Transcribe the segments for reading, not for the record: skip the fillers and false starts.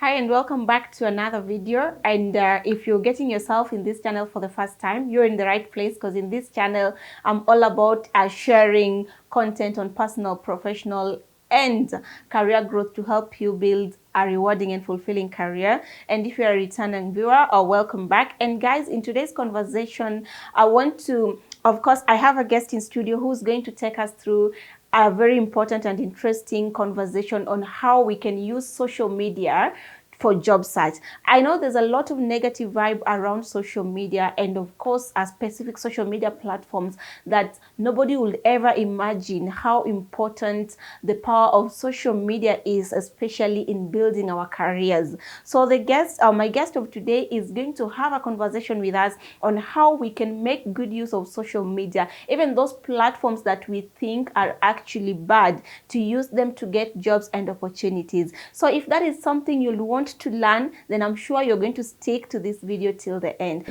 Hi and welcome back to another video. And if you're getting yourself in this channel for the first time, you're in the right place, because in this channel I'm all about sharing content on personal, professional and career growth to help you build a rewarding and fulfilling career. And if you're a returning viewer, welcome back. And guys, in today's conversation, of course, I have a guest in studio who's going to take us through a very important and interesting conversation on how we can use social media for job search. I know there's a lot of negative vibe around social media, and of course specific social media platforms that nobody would ever imagine how important the power of social media is, especially in building our careers. So my guest of today is going to have a conversation with us on how we can make good use of social media, even those platforms that we think are actually bad, to use them to get jobs and opportunities. So if that is something you'll want to learn, then I'm sure you're going to stick to this video till the end.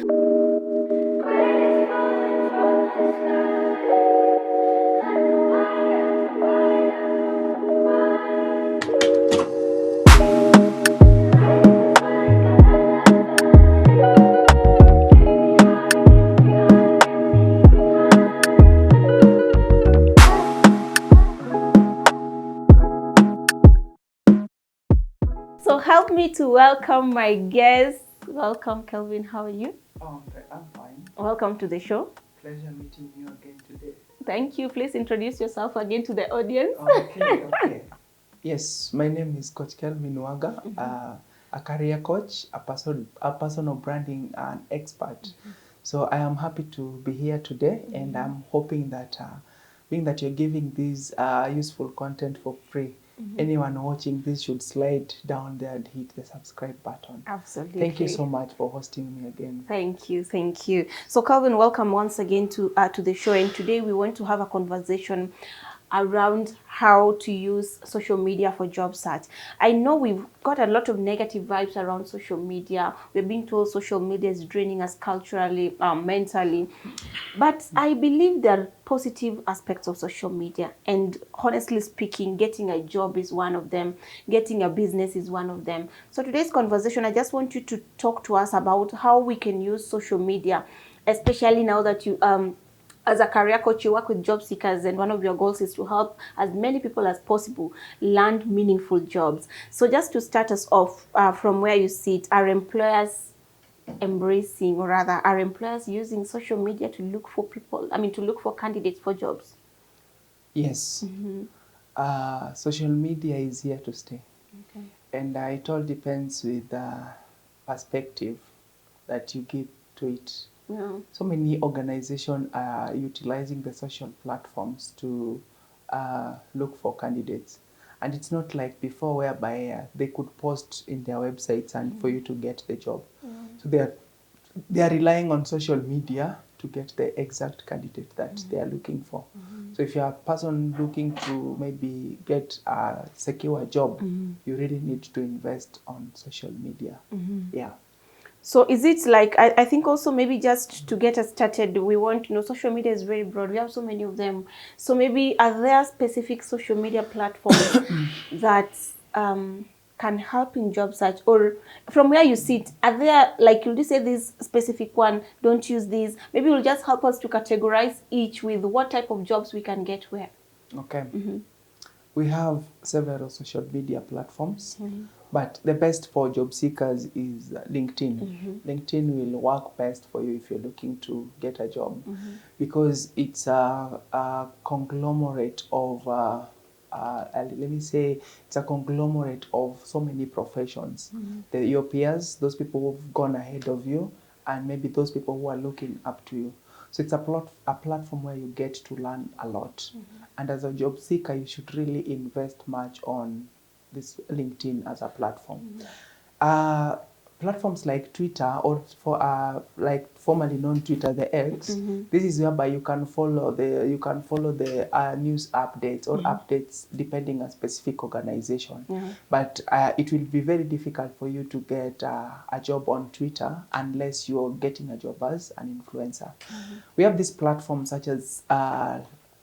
So help me to welcome my guest. Welcome, Kelvin. How are you? Oh, I'm fine. Welcome to the show. Pleasure meeting you again today. Thank you. Please introduce yourself again to the audience. Okay. Yes, my name is Coach Kelvin Waga, a career coach, a personal branding and expert. So I am happy to be here today, and I'm hoping that being that you're giving this useful content for free, anyone watching this should slide down there and hit the subscribe button. Absolutely. Thank you so much for hosting me again. Thank you. So Kelvin, welcome once again to the show, and today we want to have a conversation around how to use social media for job search. I know we've got a lot of negative vibes around social media. We're being told social media is draining us culturally, mentally, but I believe there are positive aspects of social media, and honestly speaking, getting a job is one of them, getting a business is one of them. So today's conversation, I just want you to talk to us about how we can use social media, especially now that you as a career coach, you work with job seekers, and one of your goals is to help as many people as possible land meaningful jobs. So just to start us off, from where you sit, are employers embracing, or rather, are employers using social media to look for to look for candidates for jobs? Yes. Social media is here to stay. Okay. And it all depends with the perspective that you give to it. Yeah. So many organizations are utilizing the social platforms to look for candidates. And it's not like before, whereby they could post in their websites and for you to get the job. So they are relying on social media to get the exact candidate that they are looking for. So if you're a person looking to maybe get a secure job, you really need to invest on social media. Yeah. So is it like, I think also maybe just to get us started, we want to know, social media is very broad. We have so many of them. So maybe are there specific social media platforms that can help in job search? Or from where you sit, are there, like, will you say this specific one, don't use this? Maybe it will just help us to categorize each with what type of jobs we can get where. Okay. We have several social media platforms, but the best for job seekers is LinkedIn. LinkedIn will work best for you if you're looking to get a job, because it's a conglomerate of, let me say, it's a conglomerate of so many professions. Your peers, those people who've gone ahead of you, and maybe those people who are looking up to you. So it's a platform where you get to learn a lot. And as a job seeker, you should really invest much on this LinkedIn as a platform. Platforms like Twitter, or like formerly known Twitter, the X. This is whereby you can follow the news updates or updates depending on specific organization. But it will be very difficult for you to get a job on Twitter unless you're getting a job as an influencer. We have these platforms such as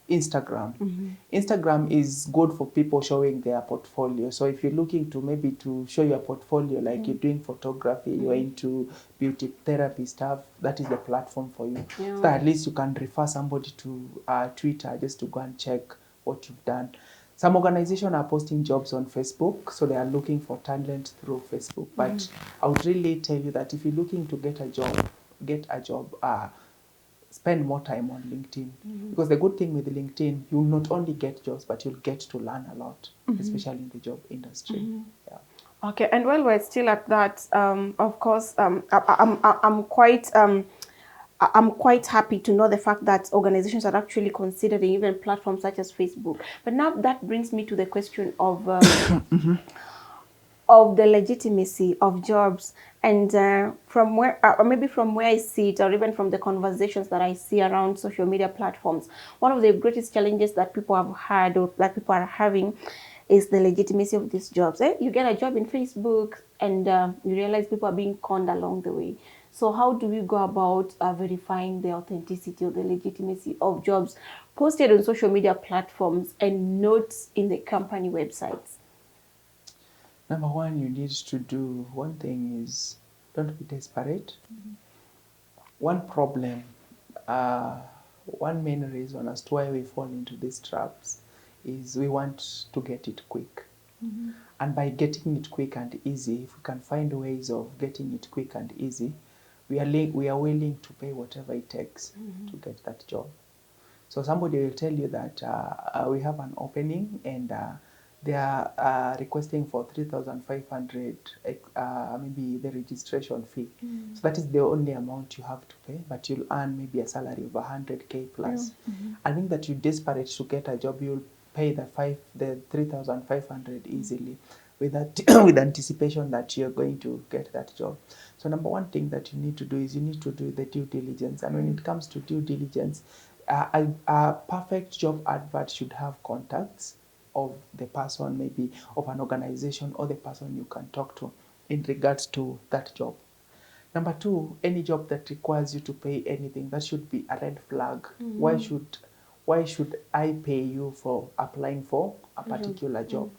Instagram. Instagram is good for people showing their portfolio. So if you're looking to maybe to show your portfolio, like you're doing photography, you're into beauty therapy stuff, that is the platform for you. So that at least you can refer somebody to Twitter just to go and check what you've done. Some organizations are posting jobs on Facebook, so they are looking for talent through Facebook. But I would really tell you that if you're looking to get a job, spend more time on LinkedIn. Because the good thing with LinkedIn, you'll not only get jobs, but you'll get to learn a lot, especially in the job industry. Yeah. Okay, and while we're still at that, of course, I'm quite happy to know the fact that organizations are actually considering even platforms such as Facebook. But now that brings me to the question of of the legitimacy of jobs, and from where, or maybe from where I sit, or even from the conversations that I see around social media platforms, one of the greatest challenges that people have had, or that people are having, is the legitimacy of these jobs. You get a job in Facebook, and you realize people are being conned along the way. So how do we go about verifying the authenticity or the legitimacy of jobs posted on social media platforms and not in the company websites? Number one, you need to do one thing is don't be desperate. One problem, one main reason as to why we fall into these traps is we want to get it quick. And by getting it quick and easy, if we can find ways of getting it quick and easy, we are willing to pay whatever it takes to get that job. So somebody will tell you that we have an opening and they are requesting for 3,500, maybe the registration fee. So that is the only amount you have to pay, but you'll earn maybe a salary of 100K plus. I think that you're desperate to get a job, you'll pay the 3,500 easily with that with anticipation that you're going to get that job. So number one thing that you need to do is you need to do the due diligence. And when it comes to due diligence, a perfect job advert should have contacts of the person, maybe of an organization or the person you can talk to in regards to that job. Number two, any job that requires you to pay anything, that should be a red flag. Why should I pay you for applying for a particular job?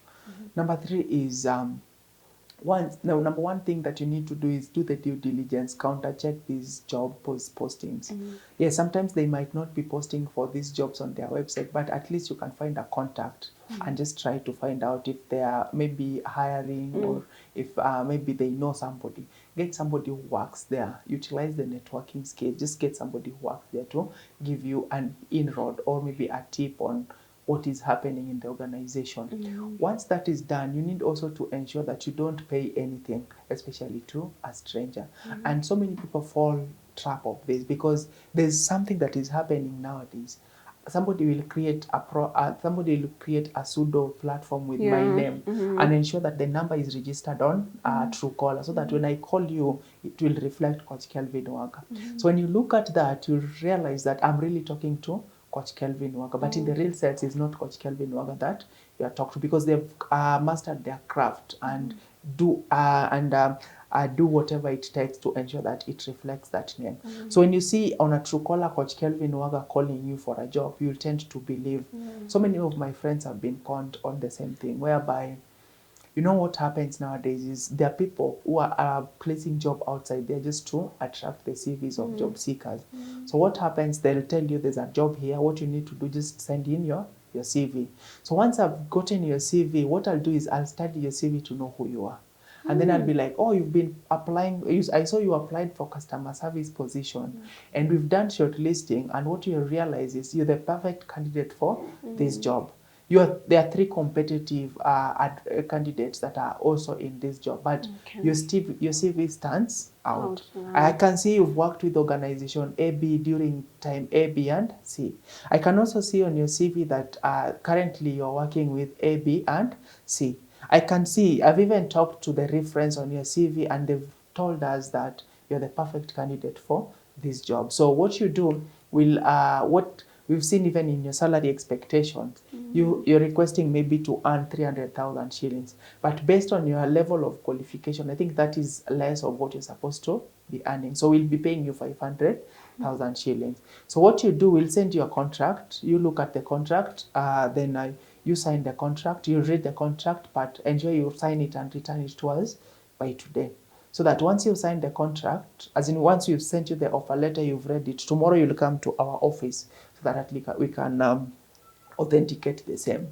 Number three is number one thing that you need to do is do the due diligence, counter check these job postings. Yes, sometimes they might not be posting for these jobs on their website, but at least you can find a contact and just try to find out if they are maybe hiring or if maybe they know somebody. Get somebody who works there. Utilize the networking skills. Just get somebody who works there to give you an inroad or maybe a tip on what is happening in the organization. Once that is done, you need also to ensure that you don't pay anything, especially to a stranger. And so many people fall trap of this because there's something that is happening nowadays. Somebody will create a pseudo platform with my name and ensure that the number is registered on Truecaller, so that when I call you, it will reflect Coach Kelvin Waga. So when you look at that, you'll realize that I'm really talking to Coach Kelvin Waga, but in the real sense, it's not Coach Kelvin Waga that you are talking to, because they've mastered their craft and do whatever it takes to ensure that it reflects that name. So when you see on a Truecaller Coach Kelvin Waga calling you for a job, you'll tend to believe. So many of my friends have been conned on the same thing, whereby, you know what happens nowadays is there are people who are placing job outside there just to attract the CVs of job seekers. So what happens, they'll tell you there's a job here, what you need to do, just send in your CV. So once I've gotten your CV, what I'll do is I'll study your CV to know who you are. And then I'll be like, oh, you've been applying, I saw you applied for customer service position, and we've done shortlisting, and what you realize is you're the perfect candidate for this job. There are 3 competitive candidates that are also in this job, but your CV stands out. I can see you've worked with organization AB during time A, B, and C. I can also see on your CV that currently you're working with A, B, and C. I can see, I've even talked to the reference on your CV, and they've told us that you're the perfect candidate for this job. So what you do will, We've seen even in your salary expectations, you're requesting maybe to earn 300,000 shillings. But based on your level of qualification, I think that is less of what you're supposed to be earning. So we'll be paying you 500,000 shillings. So what you do, we'll send you a contract. You look at the contract, then you sign the contract, you read the contract, but ensure you sign it and return it to us by today. So that once you've signed the contract, as in once we've sent you the offer letter, you've read it, tomorrow you'll come to our office so that at least we can authenticate the same.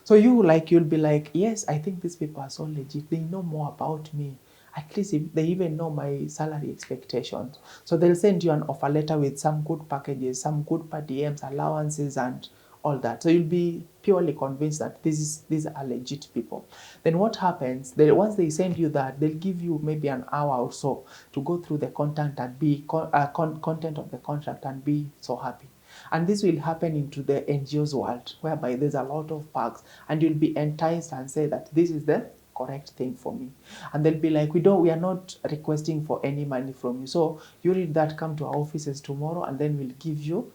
So you'll be like, yes, I think these people are so legit. They know more about me. At least if they even know my salary expectations. So they'll send you an offer letter with some good packages, some good per diems, allowances, and all that. So you'll be purely convinced that these are legit people. Then what happens, once they send you that, they'll give you maybe an hour or so to go through the content and content of the contract and be so happy. And this will happen into the NGOs world, whereby there's a lot of perks, and you'll be enticed and say that this is the correct thing for me. And they'll be like, we are not requesting for any money from you. So you read that, come to our offices tomorrow, and then we'll give you,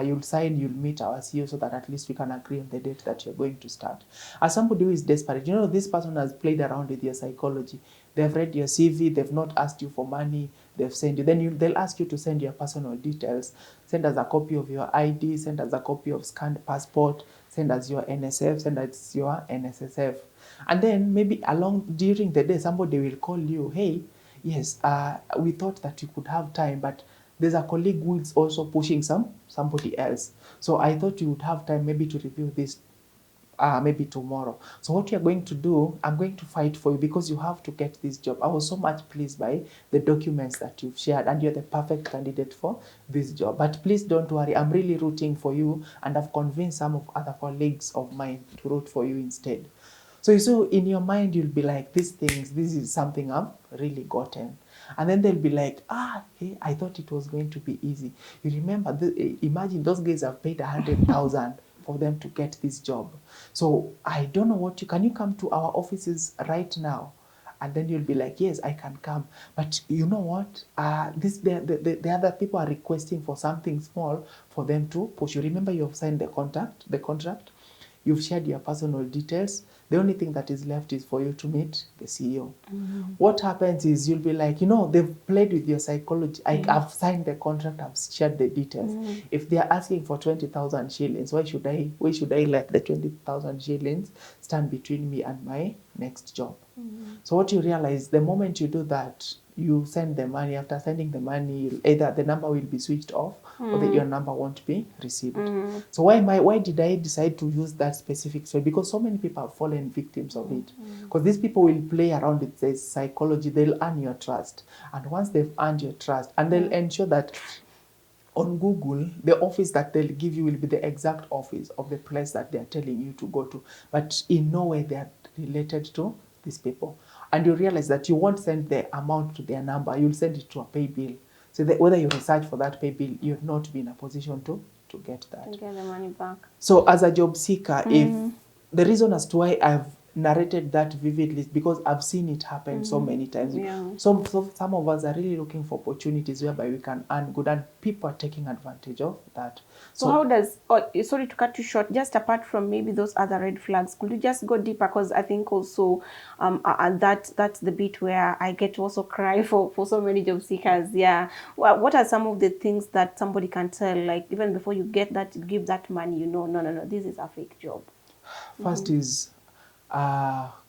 you'll sign, you'll meet our CEO so that at least we can agree on the date that you're going to start. As somebody who is desperate, this person has played around with your psychology. They've read your CV, they've not asked you for money, they've sent you. Then they'll ask you to send your personal details. Send us a copy of your ID, send us a copy of scanned passport, send us your NSF, send us your NSSF. And then maybe during the day, somebody will call you, hey, yes, we thought that you could have time, but there's a colleague who is also pushing somebody else. So I thought you would have time maybe to review this maybe tomorrow. So what you're going to do, I'm going to fight for you because you have to get this job. I was so much pleased by the documents that you've shared, and you're the perfect candidate for this job. But please don't worry, I'm really rooting for you, and I've convinced some of other colleagues of mine to root for you instead. So in your mind, you'll be like, this is something I've really gotten. And then they'll be like, hey, I thought it was going to be easy. You remember, imagine those guys have paid 100,000 for them to get this job. So I don't know can you come to our offices right now? And then you'll be like, yes, I can come. But you know what? The other people are requesting for something small for them to push. You remember you have signed the contract? You've shared your personal details. The only thing that is left is for you to meet the CEO. What happens is you'll be like, they've played with your psychology. I've signed the contract, I've shared the details. If they're asking for 20,000 shillings, why should I let the 20,000 shillings stand between me and my next job? So what you realize, the moment you do that, you send the money. After sending the money, either the number will be switched off or that your number won't be received. So why did I decide to use that specific story? Because so many people have fallen victims of it. Because these people will play around with their psychology. They'll earn your trust. And once they've earned your trust, and they'll ensure that on Google, the office that they'll give you will be the exact office of the place that they're telling you to go to. But in no way they are related to these people. And you realize that you won't send the amount to their number, you'll send it to a pay bill. So that whether you research for that pay bill, you'll not be in a position to get that. To get the money back. So as a job seeker, if the reason as to why I've narrated that vividly is because I've seen it happen so many times. Yeah. So some of us are really looking for opportunities whereby we can earn good, and people are taking advantage of that. So how does, sorry to cut you short, just apart from maybe those other red flags, could you just go deeper? Because I think also that's the bit where I get to also cry for so many job seekers. Yeah. Well, what are some of the things that somebody can tell, like even before you give that money, no, this is a fake job? First is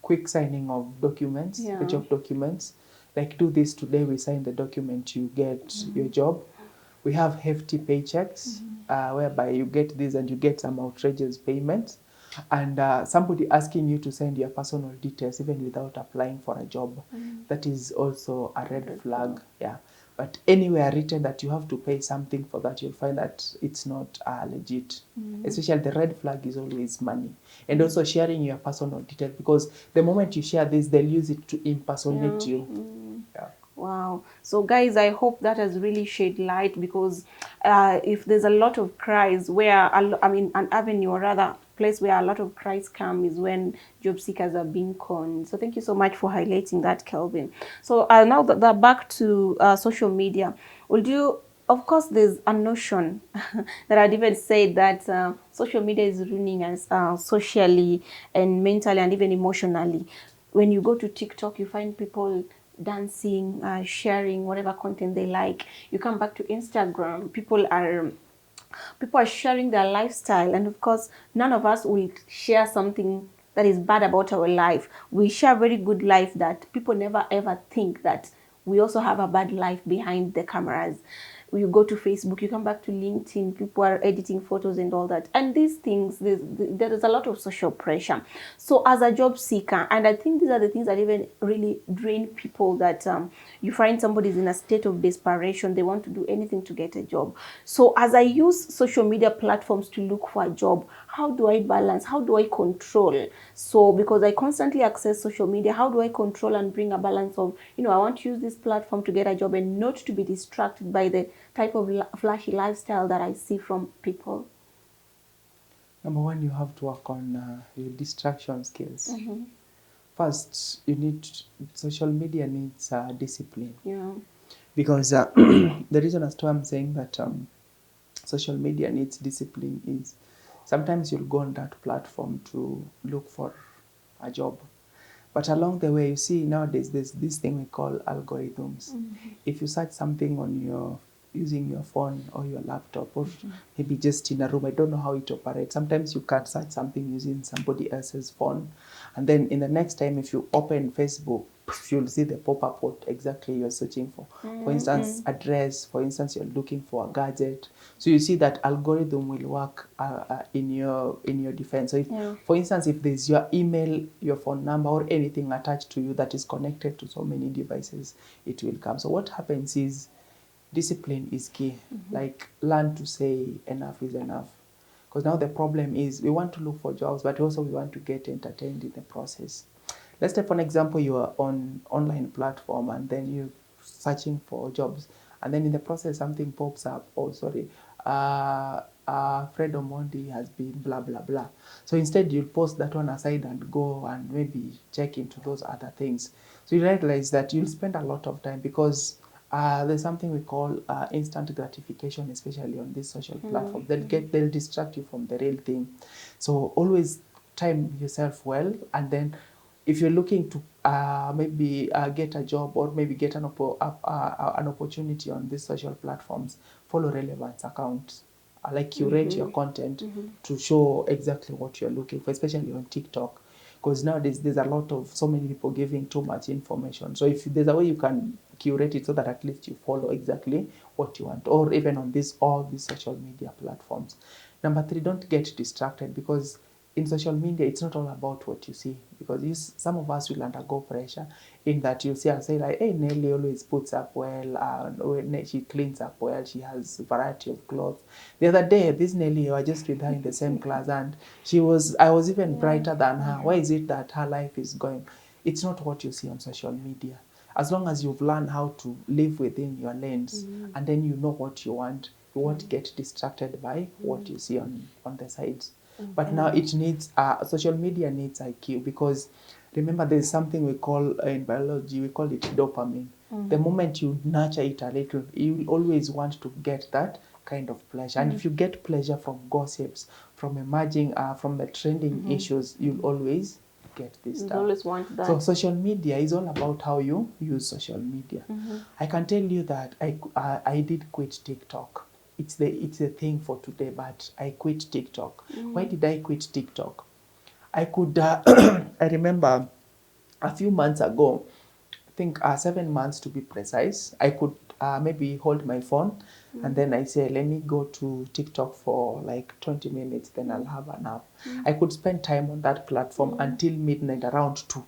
quick signing of documents, the job documents. Like, do this today, we sign the document, you get your job. We have hefty paychecks whereby you get this and you get some outrageous payments. And somebody asking you to send your personal details even without applying for a job. That is also a red flag. Yeah. But anywhere written that you have to pay something for that, you'll find that it's not legit. Especially the red flag is always money. And also sharing your personal details, because the moment you share this, they'll use it to impersonate you. Yeah. Wow. So guys, I hope that has really shed light, because if there's a lot of cries where, an avenue, or rather place where a lot of cries come, is when job seekers are being conned. So thank you so much for highlighting that, Kelvin. So now that back to social media, would you of course, there's a notion that I'd even say that social media is ruining us socially and mentally and even emotionally. When you go to TikTok, you find people dancing, sharing whatever content they like. You come back to Instagram, people are sharing their lifestyle, and of course none of us will share something that is bad about our life. We share very good life that people never ever think that we also have a bad life behind the cameras. You go to Facebook, you come back to LinkedIn, people are editing photos and all that. And these things, there is a lot of social pressure. So as a job seeker, and I think these are the things that even really drain people, that you find somebody's in a state of desperation, they want to do anything to get a job. So as I use social media platforms to look for a job, how do I balance? How do I control? So because I constantly access social media, how do I control and bring a balance of, I want to use this platform to get a job and not to be distracted by the type of flashy lifestyle that I see from people? Number one, you have to work on your distraction skills. First, social media needs discipline. Yeah. Because the reason as to I'm saying that social media needs discipline is sometimes you'll go on that platform to look for a job. But along the way, you see nowadays there's this thing we call algorithms. If you search something on using your phone or your laptop, or maybe just in a room, I don't know how it operates. Sometimes you can't search something using somebody else's phone. And then in the next time, if you open Facebook, you'll see the pop-up what exactly you're searching for. For instance, address. For instance, you're looking for a gadget. So you see that algorithm will work in your defense. So if, for instance, if there's your email, your phone number, or anything attached to you that is connected to so many devices, it will come. So what happens is discipline is key. Like, learn to say enough is enough. Because now the problem is we want to look for jobs, but also we want to get entertained in the process. Let's take for an example, you are on online platform and then you're searching for jobs, and then in the process something pops up. Oh, sorry, Fred Omondi has been blah blah blah. So instead you'll post that one aside and go and maybe check into those other things. So you realize that you'll spend a lot of time because there's something we call instant gratification, especially on this social platform. They'll distract you from the real thing. So always time yourself well, and then if you're looking to maybe get a job or maybe get an opportunity on these social platforms, follow relevant accounts. Like curate your content to show exactly what you're looking for, especially on TikTok. Because nowadays there's so many people giving too much information. So if there's a way you can curate it so that at least you follow exactly what you want, or even on all these social media platforms. Number three, don't get distracted, because in social media, it's not all about what you see, because some of us will undergo pressure in that you'll see and say like, hey, Nelly always puts up well, she cleans up well, she has a variety of clothes. The other day, this Nelly, I was just with her in the same class, and I was even brighter than her. Why is it that her life is going? It's not what you see on social media. As long as you've learned how to live within your lanes, and then you know what you want, you won't get distracted by what you see on the sides. But now it needs, social media needs IQ, because remember there's something we call, in biology, we call it dopamine. The moment you nurture it a little, you will always want to get that kind of pleasure. And if you get pleasure from gossips, from emerging, from the trending issues, you'll always get this stuff. You always want that. So social media is all about how you use social media. I can tell you that I did quit TikTok. It's the thing for today, but I quit TikTok. Why did I quit TikTok? I could, I remember a few months ago, I think 7 months to be precise, I could maybe hold my phone and then I say, let me go to TikTok for like 20 minutes, then I'll have a nap. I could spend time on that platform until midnight, around 2.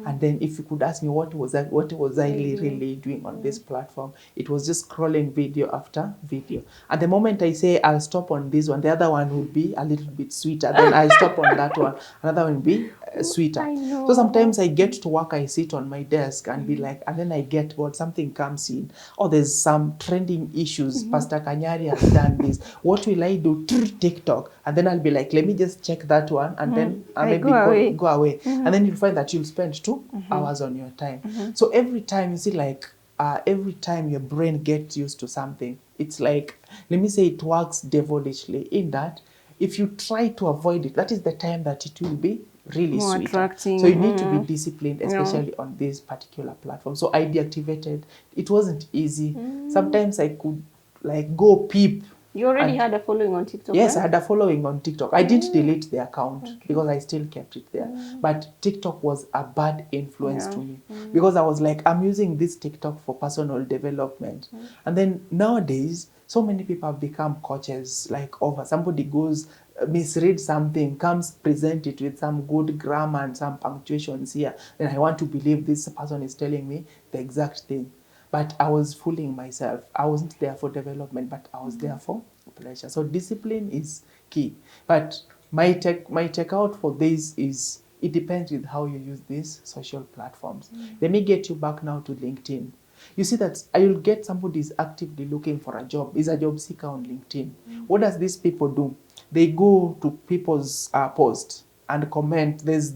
And then if you could ask me what was I really doing on this platform, it was just scrolling video after video. At the moment I say I'll stop on this one, the other one will be a little bit sweeter. Then I stop on that one, another one will be sweeter. So sometimes I get to work, I sit on my desk and be like, and then I get bored, something comes in. Oh, there's some trending issues. Pastor Kanyari has done this. What will I do? TikTok. And then I'll be like, let me just check that one, and then maybe go away. And then you'll find that you'll spend 2 hours on your time. So every time you see, like, every time your brain gets used to something, it's like, let me say it works devilishly in that if you try to avoid it, that is the time that it will be really More sweeter. attracting. So you need to be disciplined, Yeah. especially on this particular platform. So I deactivated. It wasn't easy. Sometimes I could like go peep. You already And had a following on TikTok, yes, I right? had a following on TikTok. I didn't delete the account because I still kept it there. But TikTok was a bad influence Yeah. to me because I was like, I'm using this TikTok for personal development. And then nowadays, so many people have become coaches. Like over somebody goes, misread something, comes present it with some good grammar and some punctuations here. Then I want to believe this person is telling me the exact thing. But I was fooling myself. I wasn't there for development, but I was there for pleasure. So discipline is key. But my takeout for this is it depends with how you use these social platforms. Let me get you back now to LinkedIn. You see that I will get somebody is actively looking for a job, is a job seeker on LinkedIn. What does these people do? They go to people's posts and comment. There's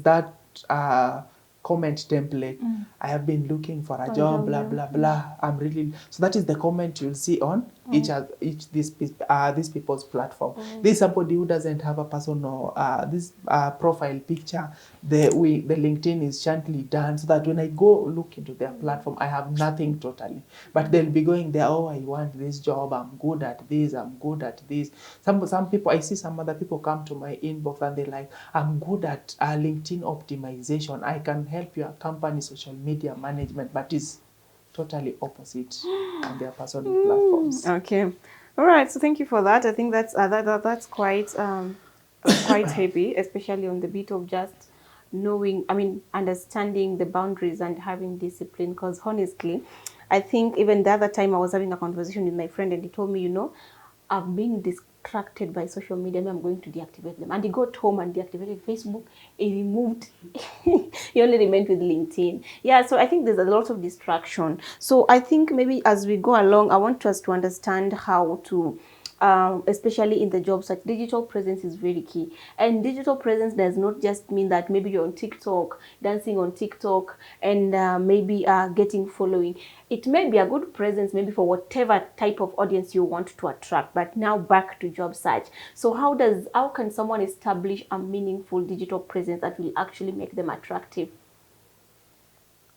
that comment template. I have been looking for a job, blah blah blah. I'm really so that is the comment you'll see on each these people's platform. This is somebody who doesn't have a personal this profile picture. The LinkedIn is gently done so that when I go look into their platform, I have nothing totally. But they'll be going there. Oh, I want this job. I'm good at this. I'm good at this. Some people, I see some other people come to my inbox and they're like, I'm good at LinkedIn optimization. I can help your company social media management, but it's totally opposite on their personal platforms. Okay. All right. So thank you for that. I think that's quite heavy, especially on the bit of just knowing, I mean, understanding the boundaries and having discipline. Because honestly, I think even the other time I was having a conversation with my friend and he told me, I've been distracted by social media. I'm going to deactivate them. And he got home and deactivated Facebook. He removed, he only remained with LinkedIn. Yeah, so I think there's a lot of distraction. So I think maybe as we go along, I want us to understand how to especially in the job search, digital presence is very key. And digital presence does not just mean that maybe you're on TikTok, dancing on TikTok, and maybe getting following. It may be a good presence maybe for whatever type of audience you want to attract. But now back to job search. So how can someone establish a meaningful digital presence that will actually make them attractive?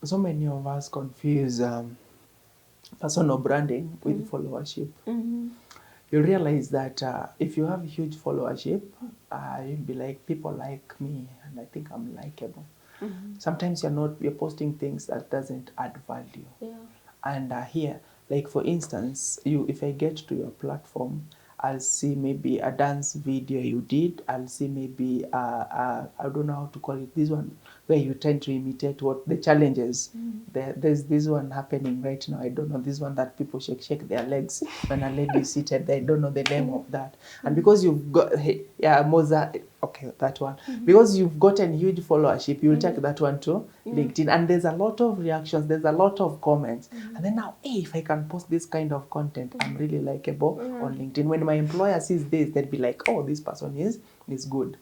So many of us confuse personal branding with followership. You realize that if you have huge followership, you'll be like, people like me, and I think I'm likable. Sometimes you're posting things that doesn't add value. Yeah. And here, like for instance, if I get to your platform, I'll see maybe a dance video you did. I'll see maybe I don't know how to call it, this one where you tend to imitate what the challenges. There's this one happening right now. I don't know, this one that people shake their legs when a lady is seated. I don't know the name of that. And because you've got Mozart, okay, that one. Because you've gotten huge followership, you'll take that one to LinkedIn, and there's a lot of reactions. There's a lot of comments, and then now, hey, if I can post this kind of content, I'm really likable on LinkedIn. When my employer sees this, they'll be like, oh, this person is good.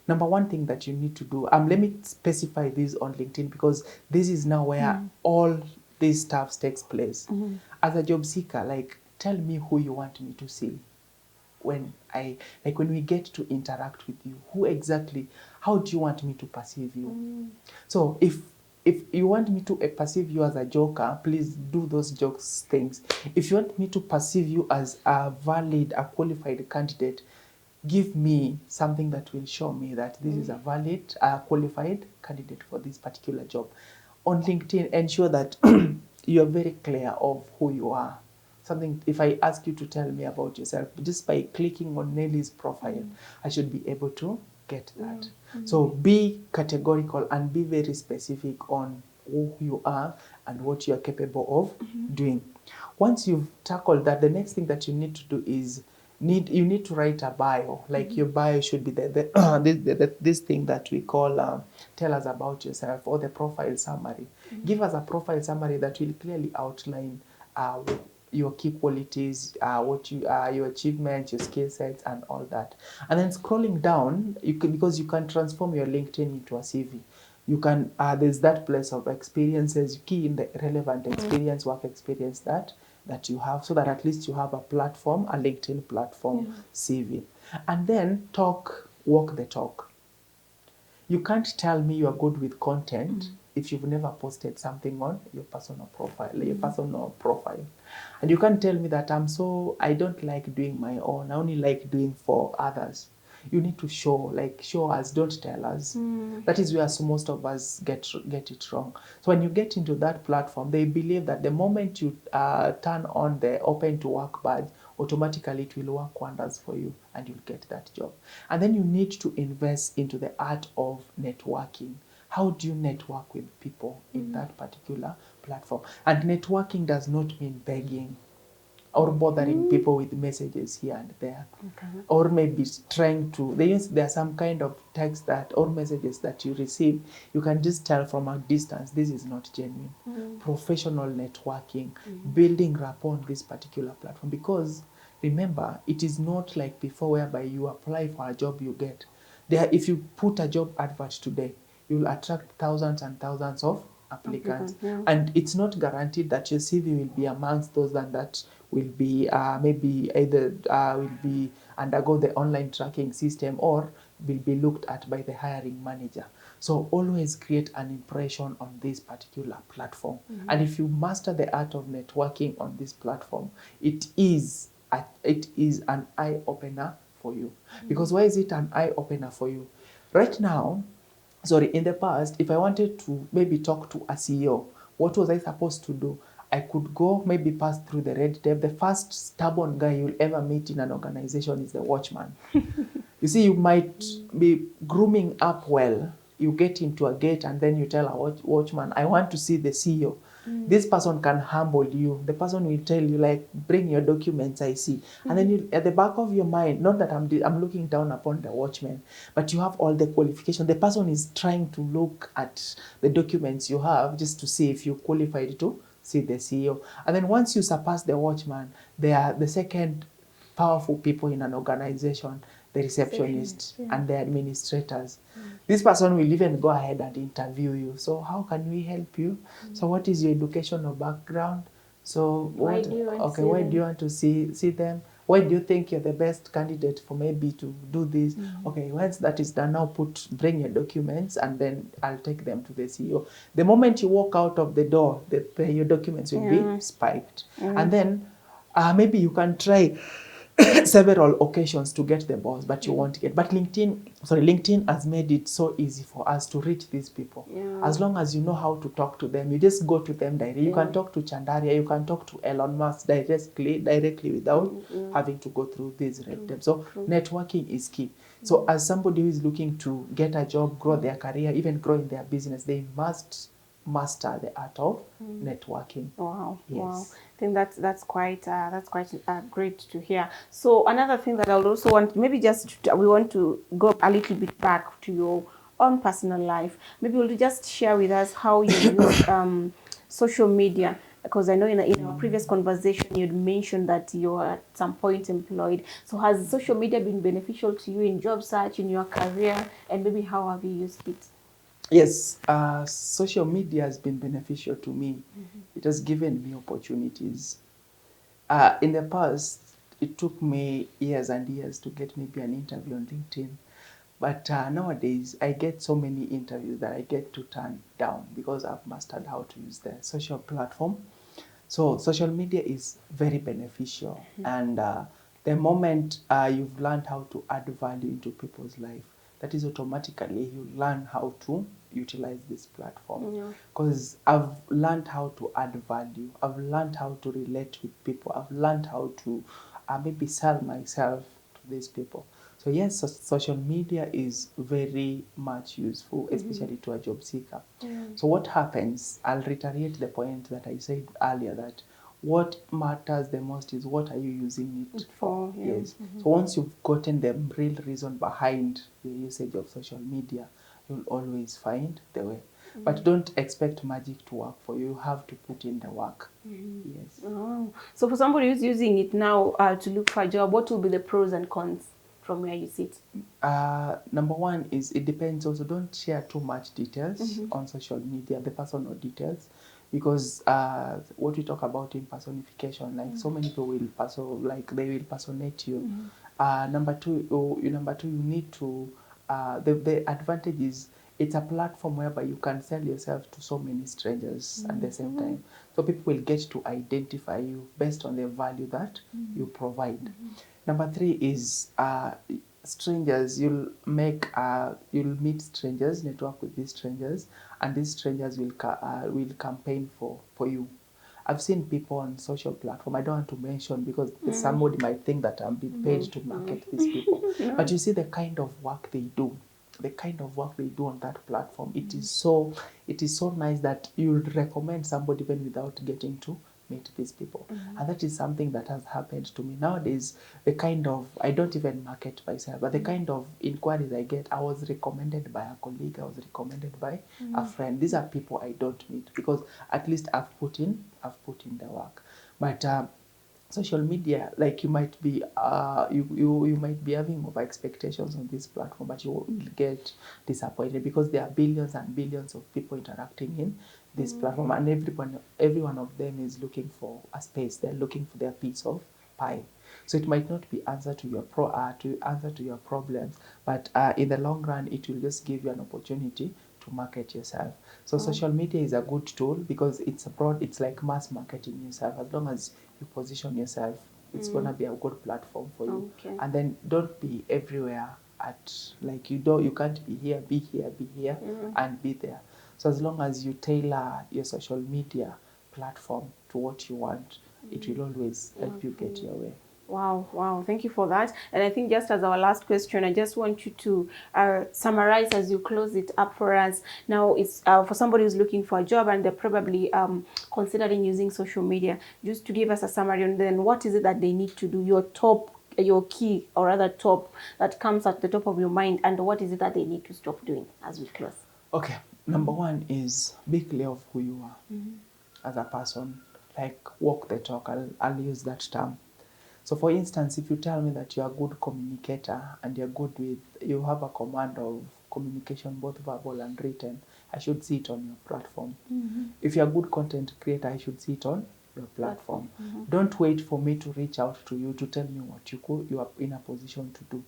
Number one thing that you need to do, let me specify this on LinkedIn because this is now where all this stuff takes place. As a job seeker, like, tell me who you want me to see. When we get to interact with you, who exactly, how do you want me to perceive you? So if you want me to perceive you as a joker, please do those jokes things. If you want me to perceive you as a valid, a qualified candidate, give me something that will show me that this is a valid, qualified candidate for this particular job. On LinkedIn, ensure that you are very clear of who you are. Something, if I ask you to tell me about yourself, just by clicking on Nelly's profile, I should be able to get that. So be categorical and be very specific on who you are and what you are capable of doing. Once you've tackled that, the next thing that you need to do is you need to write a bio. Like your bio should be this thing that we call tell us about yourself, or the profile summary. Give us a profile summary that will clearly outline your key qualities, your achievements, your skill sets, and all that. And then scrolling down, because you can transform your LinkedIn into a CV. You can, there's that place of experiences, key in the relevant experience, work experience that you have, so that at least you have a platform, a LinkedIn platform, CV. And then walk the talk. You can't tell me you're good with content if you've never posted something on your personal profile. And you can't tell me that I don't like doing my own, I only like doing for others. You need to show us, don't tell us. That is where most of us get it wrong. So when you get into that platform, they believe that the moment you turn on the open to work badge, automatically it will work wonders for you and you'll get that job. And then you need to invest into the art of networking. How do you network with people in that particular platform? And networking does not mean begging or bothering people with messages here and there. Okay. Or maybe trying to, there are some kind of text that or messages that you receive, you can just tell from a distance, this is not genuine. Professional networking, building rapport on this particular platform. Because remember, it is not like before whereby you apply for a job you get. If you put a job advert today, you'll attract thousands and thousands of applicants. And it's not guaranteed that your CV will be amongst those that will be maybe either will be undergo the online tracking system or will be looked at by the hiring manager. So always create an impression on this particular platform. And if you master the art of networking on this platform, it is an eye-opener for you. Because why is it an eye-opener for you? Right now, in the past, if I wanted to maybe talk to a CEO, what was I supposed to do? I could go maybe pass through the red tape. The first stubborn guy you'll ever meet in an organization is the watchman. You see, you might be grooming up well. You get into a gate and then you tell a watchman, I want to see the CEO. This person can humble you. The person will tell you, like, bring your documents, I see. And then you, at the back of your mind, not that I'm looking down upon the watchman, but you have all the qualifications. The person is trying to look at the documents you have just to see if you qualified to see the CEO. And then once you surpass the watchman, they are the second powerful people in an organization, the receptionist and the administrators. This person will even go ahead and interview you. So how can we help you? So what is your educational background? So Why do you want to see them? Why do you think you're the best candidate for maybe to do this? Okay, once that is done, now bring your documents and then I'll take them to the CEO. The moment you walk out of the door, your documents will be spiked. And then maybe you can try several occasions to get the boss, but you won't get. But LinkedIn has made it so easy for us to reach these people. As long as you know how to talk to them, you just go to them directly. You can talk to Chandaria, you can talk to Elon Musk directly without having to go through these red tape. So networking is key. So as somebody who is looking to get a job, grow their career, even grow in their business, they must master the art of networking. Wow. Yes. Wow. I think that's quite great to hear. So another thing that I would also want, maybe we want to go a little bit back to your own personal life. Maybe will you just share with us how you use social media? Because I know in our previous conversation you'd mentioned that you were at some point employed. So has social media been beneficial to you in job search, in your career, and maybe how have you used it? Yes, social media has been beneficial to me. It has given me opportunities. In the past, it took me years and years to get maybe an interview on LinkedIn. But nowadays, I get so many interviews that I get to turn down because I've mastered how to use the social platform. So social media is very beneficial. And the moment you've learned how to add value into people's life, that is automatically you learn how to utilize this platform. Because I've learned how to add value. I've learned how to relate with people. I've learned how to maybe sell myself to these people. So yes, social media is very much useful, especially to a job seeker. So what happens, I'll reiterate the point that I said earlier, that what matters the most is what are you using it for. Yes. So once you've gotten the real reason behind the usage of social media, you'll always find the way. But don't expect magic to work for you. You have to put in the work. Yes. So for somebody who's using it now to look for a job, what will be the pros and cons from where you sit? Number one is it depends also. Don't share too much details on social media, the personal details, because what we talk about in personification, like so many people will they will personate you. Number two, you need to the advantage is it's a platform whereby you can sell yourself to so many strangers at the same time. So people will get to identify you based on the value that you provide. Number three is strangers. You'll meet strangers, network with these strangers, and these strangers will campaign for you. I've seen people on social platform. I don't want to mention because somebody might think that I'm being paid to market these people. But you see the kind of work they do. The kind of work they do on that platform. It is so nice that you'll recommend somebody even without getting to meet these people. And that is something that has happened to me. Nowadays, the kind of, I don't even market myself, but the kind of inquiries I get, I was recommended by a colleague, I was recommended by a friend. These are people I don't meet because at least I've put in the work. But social media, like you might be you might be having over expectations on this platform, but you will get disappointed because there are billions and billions of people interacting in this platform, and every one of them is looking for a space. They're looking for their piece of pie. So it might not be answer to your answer to your problems, but in the long run, it will just give you an opportunity to market yourself. So social media is a good tool because it's abroad. It's like mass marketing yourself. As long as you position yourself, it's gonna be a good platform for you. Okay. And then don't be everywhere at like you can't be here, be here, and be there. So as long as you tailor your social media platform to what you want, it will always help you get your way. Wow. Thank you for that. And I think just as our last question, I just want you to summarize as you close it up for us. Now, it's for somebody who's looking for a job and they're probably considering using social media, just to give us a summary and then what is it that they need to do, your key or rather top that comes at the top of your mind, and what is it that they need to stop doing as we close? Okay, number one is be clear of who you are as a person. Like walk the talk. I'll use that term. So for instance, if you tell me that you're a good communicator and you have a command of communication, both verbal and written, I should see it on your platform. If you're a good content creator, I should see it on your platform. Don't wait for me to reach out to you to tell me what you are in a position to do.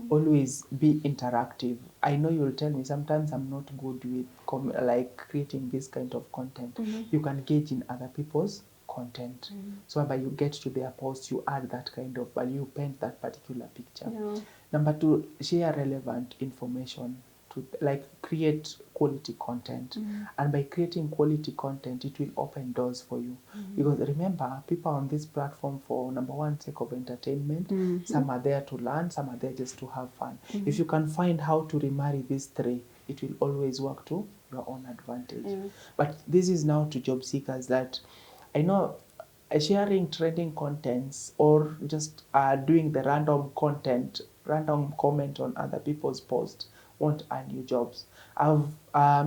Always be interactive. I know you'll tell me sometimes I'm not good with like creating this kind of content. You can engage in other people's content. So whereby you get to their post, you add that kind of value, you paint that particular picture. Number two, share relevant information to like create quality content. And by creating quality content, it will open doors for you. Because remember, people are on this platform for number one, sake of entertainment. Some are there to learn, some are there just to have fun. If you can find how to remarry these three, it will always work to your own advantage. But this is now to job seekers that I know sharing trending contents or just doing the random comment on other people's posts won't earn you jobs. I've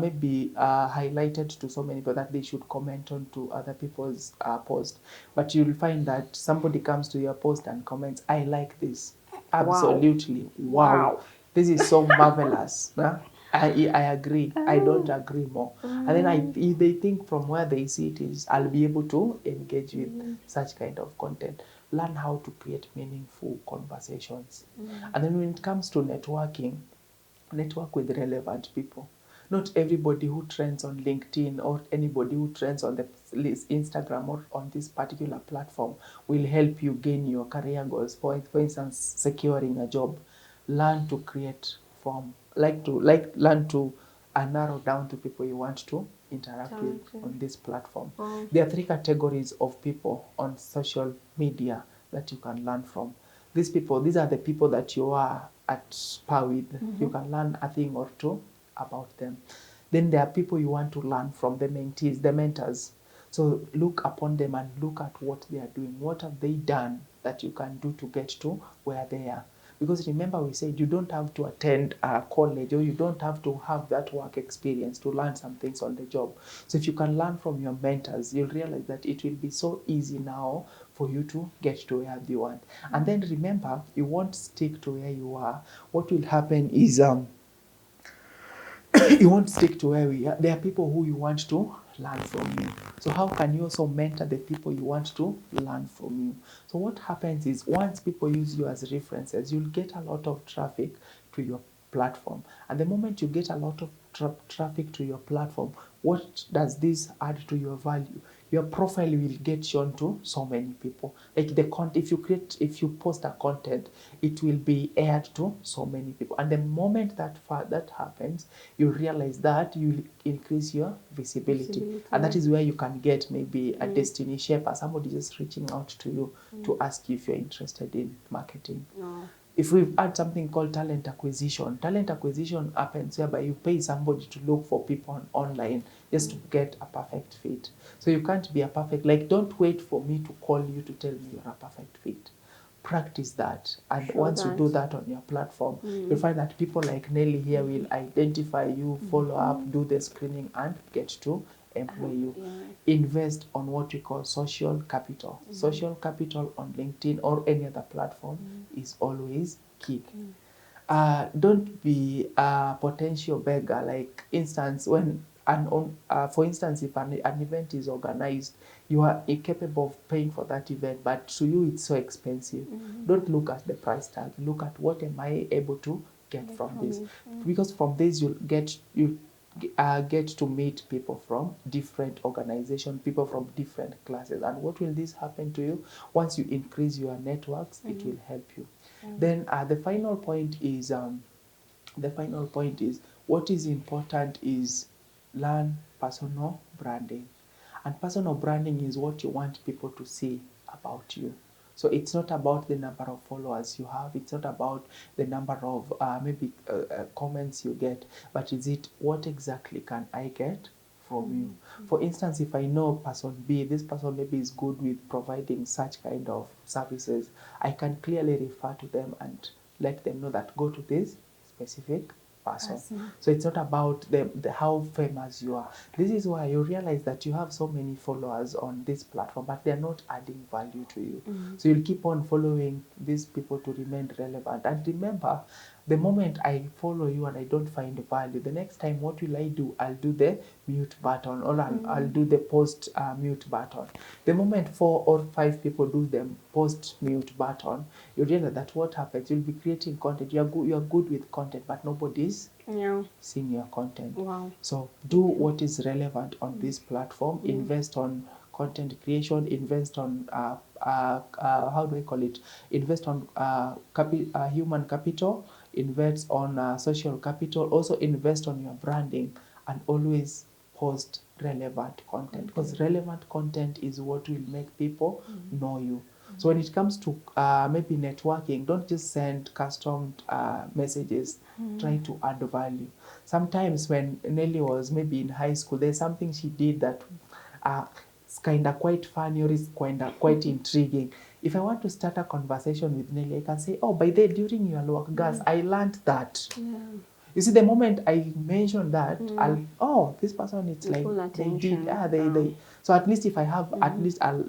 maybe highlighted to so many people that they should comment on to other people's posts, but you'll find that somebody comes to your post and comments, "I like this." Absolutely, wow. This is so marvelous. Huh? I agree. I don't agree more. And then if they think from where they see it is, I'll be able to engage with such kind of content. Learn how to create meaningful conversations. And then when it comes to networking, network with relevant people. Not everybody who trends on LinkedIn or anybody who trends on the Instagram or on this particular platform will help you gain your career goals. For instance, securing a job. Learn to create learn to narrow down to people you want to interact with on this platform. There are three categories of people on social media that you can learn from. These are the people that you are at par with. You can learn a thing or two about them. Then there are people you want to learn from, the mentees, the mentors. So look upon them and look at what they are doing. What have they done that you can do to get to where they are? Because remember, we said you don't have to attend college, or you don't have to have that work experience to learn some things on the job. So if you can learn from your mentors, you'll realize that it will be so easy now for you to get to where you want. And then remember, you won't stick to where you are. What will happen is you won't stick to where we are. There are people who you want to learn from you. So how can you also mentor the people you want to learn from you? So what happens is, once people use you as references, you'll get a lot of traffic to your platform. And the moment you get a lot of traffic to your platform, what does this add to your value? Your profile will get shown to so many people. Like the content, if you post a content, it will be aired to so many people. And the moment that happens, you realize that you will increase your visibility. And that is where you can get maybe a destiny shaper, somebody just reaching out to you to ask you if you're interested in marketing. If we've had something called talent acquisition happens whereby you pay somebody to look for people online just to get a perfect fit. So you can't be a perfect, like, don't wait for me to call you to tell me you're a perfect fit. Practice that. And once you do that on your platform, you'll find that people like Nelly here will identify you, follow up, do the screening, and get to employ you. Invest on what we call social capital. Social capital on LinkedIn or any other platform is always key. Don't be a potential beggar. Like, instance, when for instance, if an event is organized, you are incapable of paying for that event, but to you it's so expensive. Don't look at the price tag. Look at what am I able to get from this, because from this you get to meet people from different organizations, people from different classes. And what will this happen to you? Once you increase your networks, it will help you. Then the final point is what is important is learn personal branding. And personal branding is what you want people to see about you. So it's not about the number of followers you have. It's not about the number of comments you get. But is it, what exactly can I get from you? For instance, if I know person B, this person maybe is good with providing such kind of services, I can clearly refer to them and let them know that go to this specific person. So it's not about the how famous you are. This is why you realize that you have so many followers on this platform, but they're not adding value to you. So you'll keep on following these people to remain relevant. And remember, the moment I follow you and I don't find value, the next time what will I do? I'll do the mute button, or I'll do the post mute button. The moment 4 or 5 people do the post mute button, you realize that what happens, you'll be creating content. You're good with content, but nobody's seeing your content. So do what is relevant on this platform. Invest on content creation, invest on how do I call it? Invest on human capital, invest on social capital, also invest on your branding, and always post relevant content, because relevant content is what will make people know you. So when it comes to maybe networking, don't just send custom messages. Try to add value. Sometimes when Nelly was maybe in high school, there's something she did that it's kind of quite funny, or it's kind of quite intriguing. If I want to start a conversation with Nelly, I can say, oh, by the way, during your work, guys, I learned that. You see, the moment I mention that, this person, it's like they did, so at least if I have,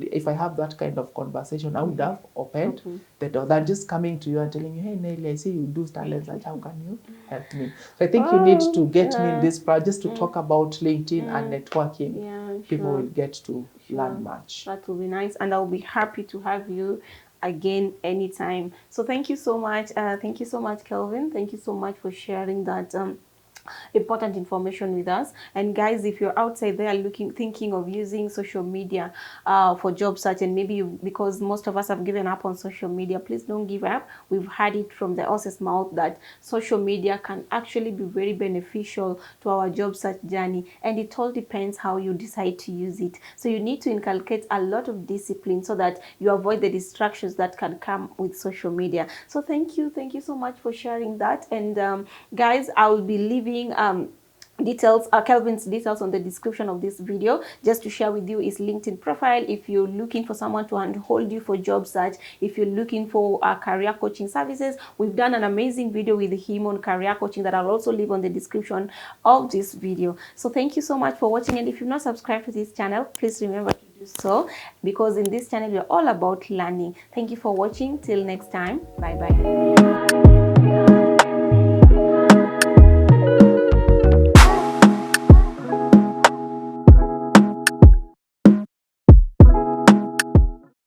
if I have that kind of conversation, I would have opened the door than just coming to you and telling you, hey, Nelly, I see you do talent search, how can you help me? So I think you need to get me in this project just to talk about LinkedIn and networking. People will get to learn much. That will be nice, and I'll be happy to have you again anytime. So thank you so much. Thank you so much, Kelvin. Thank you so much for sharing that important information with us. And guys, if you're outside there thinking of using social media for job search, and maybe because most of us have given up on social media, please don't give up. We've heard it from the horse's mouth that social media can actually be very beneficial to our job search journey, and it all depends how you decide to use it. So you need to inculcate a lot of discipline so that you avoid the distractions that can come with social media. So thank you so much for sharing that. And guys, I will be leaving details, Kelvin's details on the description of this video, just to share with you his LinkedIn profile. If you're looking for someone to handhold you for job search, if you're looking for career coaching services, we've done an amazing video with him on career coaching that I'll also leave on the description of this video. So thank you so much for watching, and if you've not subscribed to this channel, please remember to do so, because in this channel we're all about learning. Thank you for watching. Till next time, bye bye.